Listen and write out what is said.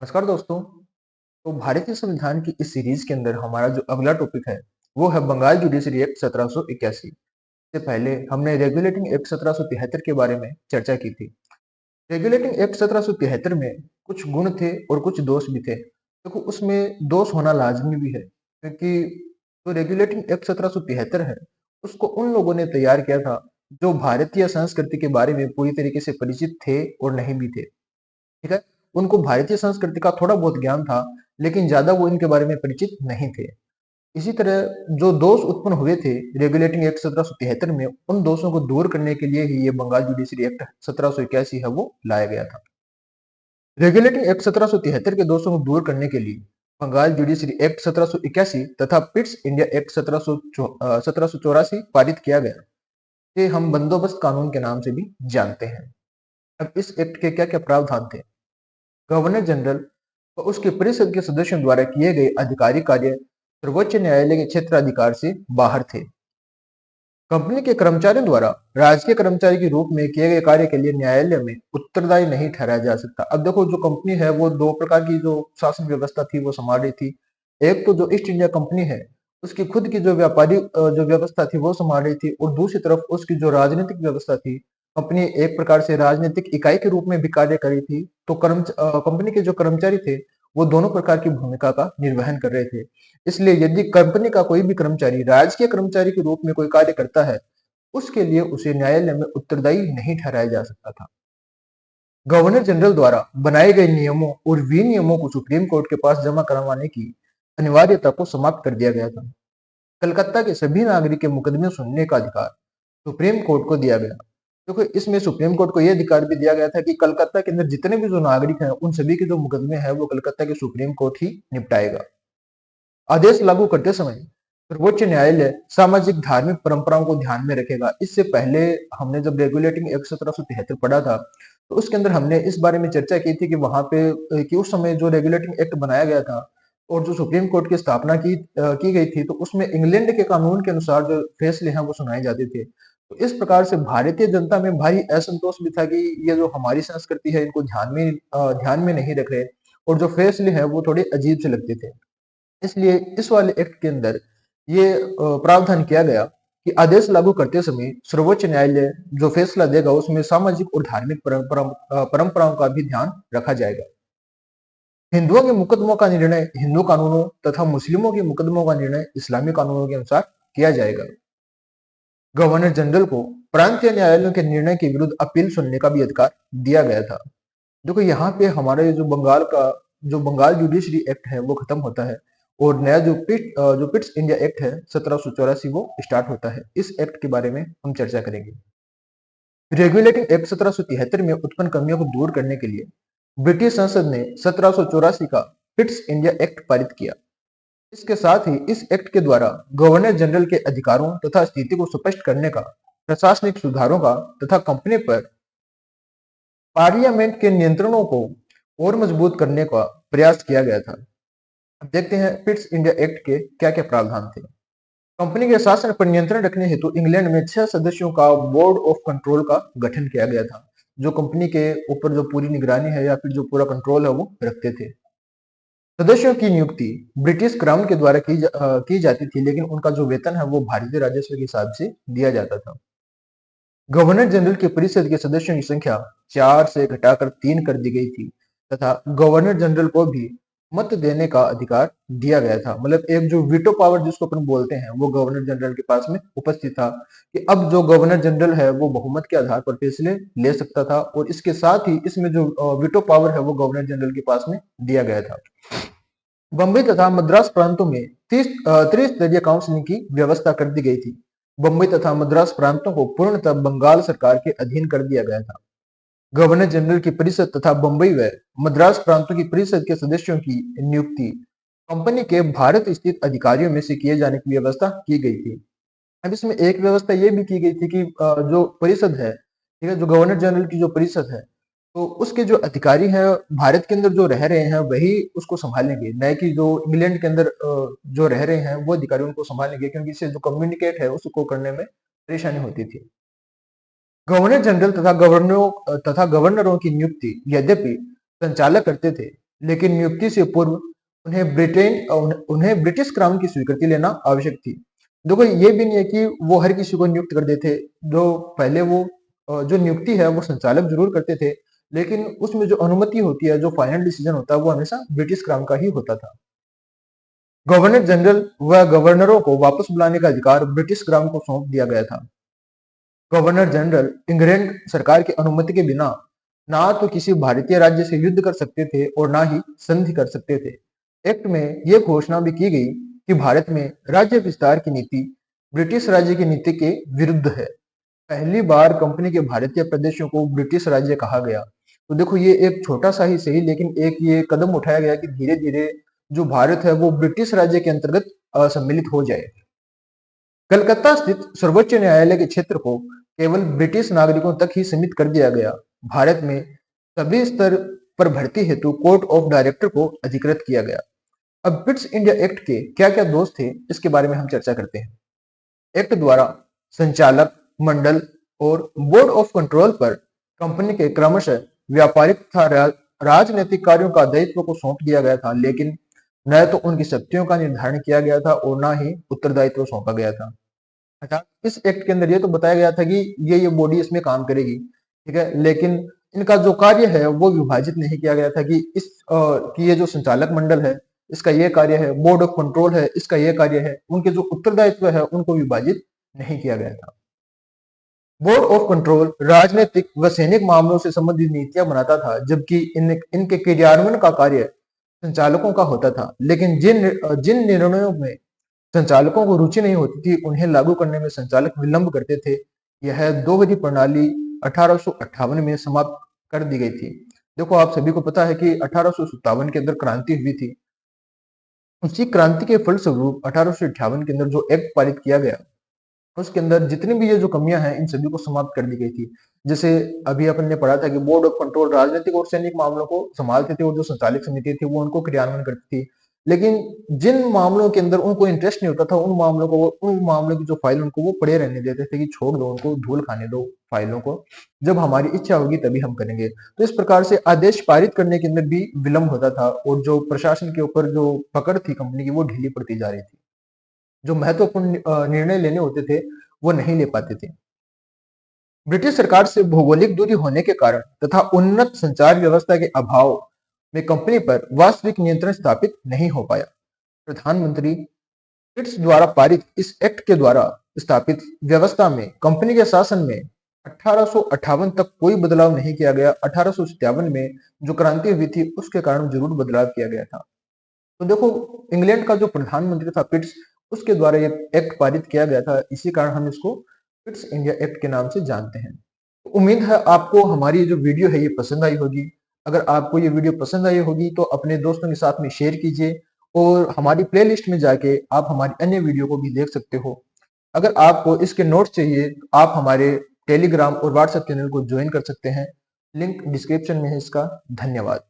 नमस्कार दोस्तों। तो भारतीय संविधान की इस सीरीज के अंदर हमारा जो अगला टॉपिक है वो है बंगाल जुडिशरी एक्ट 1781। इससे पहले हमने रेगुलेटिंग एक्ट 1773 के बारे में चर्चा की थी। रेगुलेटिंग एक्ट 1773 में कुछ गुण थे और कुछ दोष भी थे। देखो, उसमें दोष होना लाजमी भी है क्योंकि जो रेगुलेटिंग एक्ट 1773 है उसको उन लोगों ने तैयार किया था जो भारतीय संस्कृति के बारे में पूरी तरीके से परिचित थे और नहीं भी थे। ठीक है। उनको भारतीय संस्कृति का थोड़ा बहुत ज्ञान था, लेकिन ज्यादा वो इनके बारे में परिचित नहीं थे। इसी तरह जो दोष उत्पन्न हुए थे रेगुलेटिंग एक्ट 1773 में, उन दोषों को दूर करने के लिए ही ये बंगाल जुडिशरी एक्ट 1781 है वो लाया गया था। रेगुलेटिंग एक्ट 1773 के दोषों को दूर करने के लिए बंगाल जुडिशरी एक्ट 1781 तथा पिट्स इंडिया एक्ट 1784 पारित किया गया। ये हम बंदोबस्त कानून के नाम से भी जानते हैं। अब इस एक्ट के क्या क्या प्रावधान थे। गवर्नर जनरल और उसके परिषद के सदस्यों द्वारा किए गए आधिकारिक कार्य सर्वोच्च न्यायालय के क्षेत्राधिकार से बाहर थे। कंपनी के कर्मचारियों द्वारा राजकीय कर्मचारी के रूप में किए गए कार्य के लिए न्यायालय में उत्तरदायी नहीं ठहराया जा सकता। अब देखो, जो कंपनी है वो दो प्रकार की जो शासन व्यवस्था थी वो संभाल रही थी। एक तो जो ईस्ट इंडिया कंपनी है उसकी खुद की जो व्यापारी जो व्यवस्था थी वो संभाल रही थी, और दूसरी तरफ उसकी जो राजनीतिक व्यवस्था थी, कंपनी एक प्रकार से राजनीतिक इकाई के रूप में भी कार्य कर रही थी। तो कंपनी के जो कर्मचारी थे वो दोनों प्रकार की भूमिका का निर्वहन कर रहे थे। इसलिए यदि कंपनी का कोई भी कर्मचारी राजकीय कर्मचारी के रूप में कोई कार्य करता है, उसके लिए उसे न्यायालय में उत्तरदायी नहीं ठहराया जा सकता था। गवर्नर जनरल द्वारा बनाए गए नियमों और विनियमों को सुप्रीम कोर्ट के पास जमा करवाने की अनिवार्यता को समाप्त कर दिया गया था। कलकत्ता के सभी नागरिक के मुकदमे सुनने का अधिकार सुप्रीम कोर्ट को दिया गया। क्योंकि इसमें सुप्रीम कोर्ट को यह अधिकार भी दिया गया था कि कलकत्ता के अंदर जितने भी जो नागरिक हैं उन सभी के जो मुकदमे हैं वो कलकत्ता के सुप्रीम कोर्ट ही निपटाएगा। आदेश लागू करते समय सर्वोच्च न्यायालय सामाजिक धार्मिक परंपराओं को ध्यान में रखेगा। इससे पहले हमने जब रेगुलेटिंग एक्ट 1773 पढ़ा था तो उसके अंदर हमने इस बारे में चर्चा की थी कि वहां पे कि उस समय जो रेगुलेटिंग एक्ट बनाया गया था और जो सुप्रीम कोर्ट की स्थापना की गई थी, तो उसमें इंग्लैंड के कानून के अनुसार जो फैसले हैं वो सुनाए जाते थे। तो इस प्रकार से भारतीय जनता में भारी असंतोष भी था कि ये जो हमारी संस्कृति है इनको ध्यान में नहीं रख रहे, और जो फैसले हैं वो थोड़े अजीब से लगते थे। इसलिए इस वाले एक्ट के अंदर ये प्रावधान किया गया कि आदेश लागू करते समय सर्वोच्च न्यायालय जो फैसला देगा उसमें सामाजिक और धार्मिक परंपराओं का भी ध्यान रखा जाएगा। हिंदुओं के मुकदमों का निर्णय हिंदू कानूनों तथा मुस्लिमों के मुकदमों का निर्णय इस्लामी कानूनों के अनुसार किया जाएगा। गवर्नर जनरल को प्रांतीय न्यायालयों के निर्णय के विरुद्ध अपील सुनने का भी अधिकार दिया गया था। देखो, यहाँ पे हमारा ये जो बंगाल जुडिशरी एक्ट है वो खत्म होता है, और नया जो पिट्स इंडिया एक्ट है 1784 वो स्टार्ट होता है। इस एक्ट के बारे में हम चर्चा करेंगे। रेगुलेटिंग एक्ट 1773 में उत्पन्न कमियों को दूर करने के लिए ब्रिटिश संसद ने 1784 का पिट्स इंडिया एक्ट पारित किया। इसके साथ ही इस एक्ट के द्वारा गवर्नर जनरल के अधिकारों तथा स्थिति को स्पष्ट करने का, प्रशासनिक सुधारों का तथा कंपनी पर पार्लियामेंट के नियंत्रणों को और मजबूत करने का प्रयास किया गया था। अब देखते हैं पिट्स इंडिया एक्ट के क्या क्या प्रावधान थे। कंपनी के शासन पर नियंत्रण रखने हेतु इंग्लैंड में 6 सदस्यों का बोर्ड ऑफ कंट्रोल का गठन किया गया था, जो कंपनी के ऊपर जो पूरी निगरानी है या फिर जो पूरा कंट्रोल है वो रखते थे। सदस्यों की नियुक्ति ब्रिटिश क्राउन के द्वारा की जाती थी, लेकिन उनका जो वेतन है वो भारतीय राजस्व के हिसाब से दिया जाता था। गवर्नर जनरल की परिषद के सदस्यों की संख्या 4 से घटाकर 3 कर दी गई थी, तथा गवर्नर जनरल को भी मत देने का अधिकार दिया गया था। मतलब एक जो वीटो पावर जिसको अपन बोलते हैं वो गवर्नर जनरल के पास में उपस्थित था, कि अब जो गवर्नर जनरल है वो बहुमत के आधार पर फैसले ले सकता था, और इसके साथ ही इसमें जो वीटो पावर है वो गवर्नर जनरल के पास में दिया गया था। बम्बई तथा मद्रास प्रांतों में त्रिस्तरीय काउंसिलिंग की व्यवस्था कर दी गई थी। बम्बई तथा मद्रास प्रांतों को पूर्णतः बंगाल सरकार के अधीन कर दिया गया था। गवर्नर जनरल की परिषद तथा बम्बई व मद्रास प्रांतों की परिषद के सदस्यों की नियुक्ति कंपनी के भारत स्थित अधिकारियों में से किए जाने की व्यवस्था की गई थी। अब इसमें एक व्यवस्था ये भी की गई थी कि जो परिषद है, ठीक है, जो गवर्नर जनरल की जो परिषद है, तो उसके जो अधिकारी हैं भारत के अंदर जो रह रहे हैं वही उसको संभालेंगे, न कि जो इंग्लैंड के अंदर जो रह रहे हैं वो अधिकारी उनको संभालेंगे, क्योंकि इससे जो कम्युनिकेट है उसको करने में परेशानी होती थी। गवर्नर जनरल तथा गवर्नरों की नियुक्ति यद्यपि संचालक करते थे, लेकिन नियुक्ति से पूर्व उन्हें ब्रिटिश क्राउन की स्वीकृति लेना आवश्यक थी। देखो ये भी नहीं है कि वो हर किसी को नियुक्त कर देते। जो पहले वो जो नियुक्ति है वो संचालक जरूर करते थे, लेकिन उसमें जो अनुमति होती है, जो फाइनल डिसीजन होता है, वो हमेशा ब्रिटिश क्राउन का ही होता था। गवर्नर जनरल व गवर्नरों को वापस बुलाने का अधिकार ब्रिटिश क्राउन को सौंप दिया गया था। गवर्नर जनरल इंग्लैंड सरकार की अनुमति के बिना ना तो किसी भारतीय राज्य से युद्ध कर सकते थे और ना ही संधि कर सकते थे। एक्ट में यह घोषणा भी की गई कि भारत में राज्य विस्तार की नीति ब्रिटिश राज्य की नीति के विरुद्ध है। पहली बार कंपनी के भारतीय प्रदेशों को ब्रिटिश राज्य कहा गया। तो देखो ये एक छोटा सा ही सही, लेकिन एक ये कदम उठाया गया कि धीरे धीरे जो भारत है वो ब्रिटिश राज्य के अंतर्गत सम्मिलित हो जाए। कलकत्ता स्थित सर्वोच्च न्यायालय के क्षेत्र को केवल ब्रिटिश नागरिकों तक ही सीमित कर दिया गया। भारत में सभी स्तर पर भर्ती हेतु कोर्ट ऑफ डायरेक्टर को अधिकृत किया गया। अब ब्रिटिश इंडिया एक्ट के क्या क्या दोष थे, इसके बारे में हम चर्चा करते हैं। एक्ट द्वारा संचालक मंडल और बोर्ड ऑफ कंट्रोल पर कंपनी के क्रमशः व्यापारिक तथा राजनीतिक कार्यों का दायित्व को सौंप दिया गया था, लेकिन न तो उनकी शक्तियों का निर्धारण किया गया था और न ही उत्तरदायित्व सौंपा गया था। अर्थात इस एक्ट के अंदर ये तो बताया गया था कि ये बॉडी इसमें काम करेगी, ठीक है, लेकिन इनका जो कार्य है वो विभाजित नहीं किया गया था कि कि ये जो संचालक मंडल है इसका ये कार्य है, बोर्ड ऑफ कंट्रोल है इसका ये कार्य है, उनके जो उत्तरदायित्व है उनको विभाजित नहीं किया गया था। बोर्ड ऑफ कंट्रोल राजनीतिक व सैनिक मामलों से संबंधित नीतियां बनाता था, जबकि इनके क्रियान्वयन का कार्य संचालकों का होता था। लेकिन जिन जिन निर्णयों में संचालकों को रुचि नहीं होती थी उन्हें लागू करने में संचालक विलंब करते थे। यह दोहरी प्रणाली 1858 में समाप्त कर दी गई थी। देखो आप सभी को पता है कि 1857 के अंदर क्रांति हुई थी। उसी क्रांति के फलस्वरूप 1858 के अंदर जो एक्ट पारित किया गया उसके अंदर जितनी भी ये जो कमियां हैं इन सभी को समाप्त कर दी गई थी। जैसे अभी अपन ने पढ़ा था कि बोर्ड ऑफ कंट्रोल राजनीतिक और सैनिक मामलों को संभालती थी और जो संचालक समिति थी वो उनको क्रियान्वयन करती थी। लेकिन जिन मामलों के अंदर उनको इंटरेस्ट नहीं होता था उन मामलों की जो फाइल उनको वो पड़े रहने देते थे कि छोड़ दो उनको, धूल खाने दो फाइलों को, जब हमारी इच्छा होगी तभी हम करेंगे। तो इस प्रकार से आदेश पारित करने के अंदर भी विलंब होता था और जो प्रशासन के ऊपर जो पकड़ थी कंपनी की वो ढीली पड़ती जा रही थी। जो महत्वपूर्ण निर्णय लेने होते थे वो नहीं ले पाते थे। ब्रिटिश सरकार से भौगोलिक दूरी होने के कारण तथा उन्नत संचार व्यवस्था के अभाव में कंपनी पर वास्तविक नियंत्रण स्थापित नहीं हो पाया। प्रधानमंत्री ब्रिट्स द्वारा पारित इस एक्ट के द्वारा स्थापित व्यवस्था में कंपनी के शासन में 1858 तक कोई बदलाव नहीं किया गया। 1857 में जो क्रांति हुई थी उसके कारण जरूर बदलाव किया गया था। तो देखो इंग्लैंड का जो प्रधानमंत्री था पिट्स, उसके द्वारा ये एक्ट पारित किया गया था, इसी कारण हम इसको पिट्स इंडिया एक्ट के नाम से जानते हैं। तो उम्मीद है आपको हमारी ये जो वीडियो है ये पसंद आई होगी। अगर आपको ये वीडियो पसंद आई होगी तो अपने दोस्तों के साथ में शेयर कीजिए और हमारी प्लेलिस्ट में जाके आप हमारी अन्य वीडियो को भी देख सकते हो। अगर आपको इसके नोट्स चाहिए तो आप हमारे टेलीग्राम और व्हाट्सएप चैनल को ज्वाइन कर सकते हैं। लिंक डिस्क्रिप्शन में है इसका। धन्यवाद।